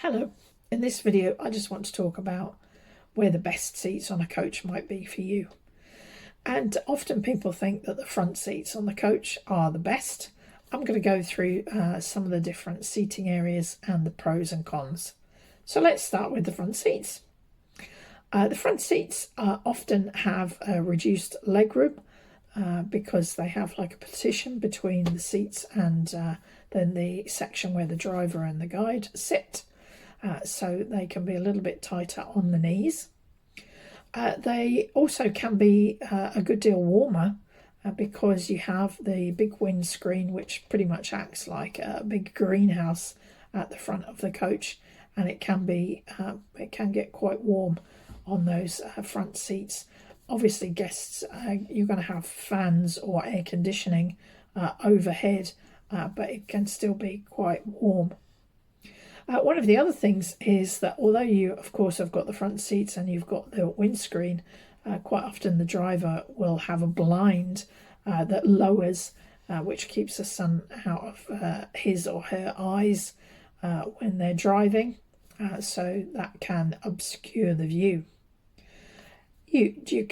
Hello, in this video I just want to talk about where the best seats on a coach might be for you. And often people think that the front seats on the coach are the best. I'm going to go through some of the different seating areas and the pros and cons. So let's start with the front seats. The front seats often have a reduced legroom because they have like a partition between the seats and then the section where the driver and the guide sit. So they can be a little bit tighter on the knees. They also can be a good deal warmer because you have the big windscreen, which pretty much acts like a big greenhouse at the front of the coach, and it can get quite warm on those front seats. Obviously, guests, you're going to have fans or air conditioning overhead, but it can still be quite warm. One of the other things is that although you, of course, have got the front seats and you've got the windscreen, quite often the driver will have a blind that lowers, which keeps the sun out of his or her eyes when they're driving, so that can obscure the view. You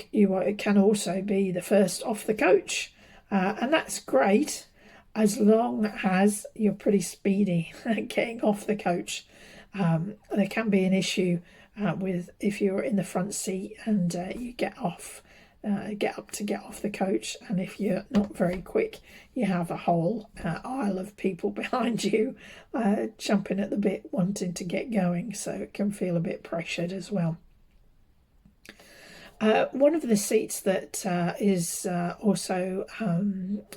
can also be the first off the coach, and that's great, as long as you're pretty speedy getting off the coach. There can be an issue with if you're in the front seat and you get up to get off the coach, and if you're not very quick, you have a whole aisle of people behind you jumping at the bit wanting to get going, so it can feel a bit pressured as well. One of the seats that is also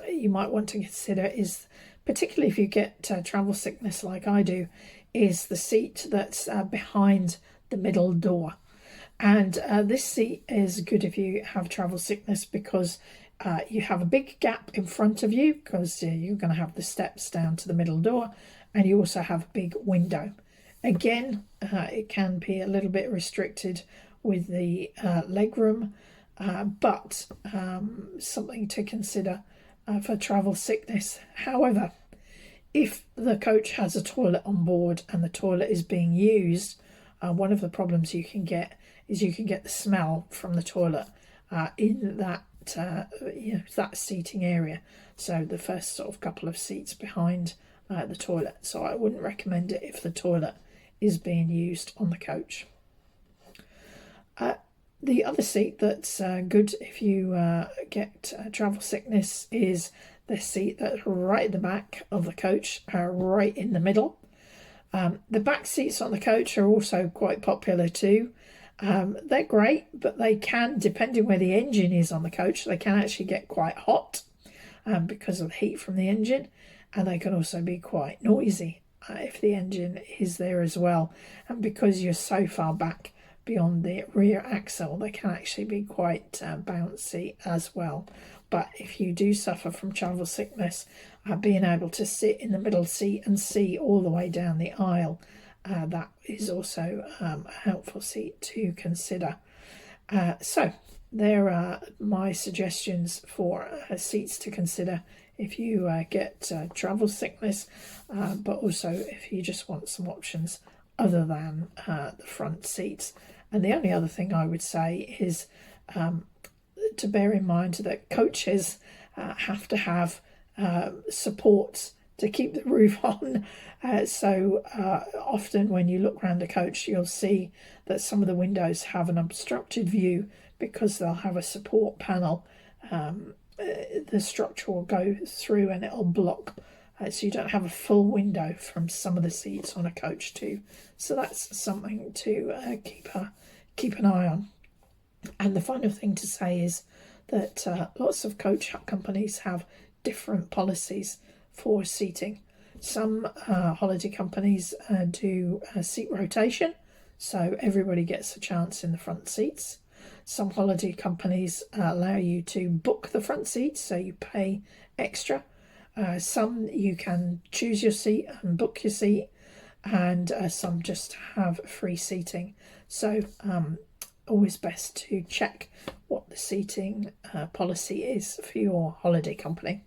you might want to consider is, particularly if you get travel sickness like I do, is the seat that's behind the middle door. And this seat is good if you have travel sickness because you have a big gap in front of you because you're going to have the steps down to the middle door, and you also have a big window. Again, it can be a little bit restricted with the legroom, but something to consider for travel sickness. However, if the coach has a toilet on board and the toilet is being used, one of the problems you can get is you can get the smell from the toilet in that that seating area. So the first sort of couple of seats behind the toilet. So I wouldn't recommend it if the toilet is being used on the coach. The other seat that's good if you get travel sickness is the seat that's right at the back of the coach, right in the middle. The back seats on the coach are also quite popular too. They're great, but they can, depending where the engine is on the coach, they can actually get quite hot because of the heat from the engine, and they can also be quite noisy if the engine is there as well. And because you're so far back beyond the rear axle, they can actually be quite bouncy as well. But if you do suffer from travel sickness, being able to sit in the middle seat and see all the way down the aisle, that is also a helpful seat to consider. So there are my suggestions for seats to consider if you get travel sickness, but also if you just want some options other than the front seats. And the only other thing I would say is to bear in mind that coaches have to have supports to keep the roof on. So often when you look around a coach, you'll see that some of the windows have an obstructed view because they'll have a support panel. The structure will go through and it'll block, so you don't have a full window from some of the seats on a coach too. So that's something to keep an eye on. And the final thing to say is that lots of coach companies have different policies for seating. Some holiday companies do seat rotation, so everybody gets a chance in the front seats. Some holiday companies allow you to book the front seats, so you pay extra. Some you can choose your seat and book your seat, and some just have free seating. So always best to check what the seating policy is for your holiday company.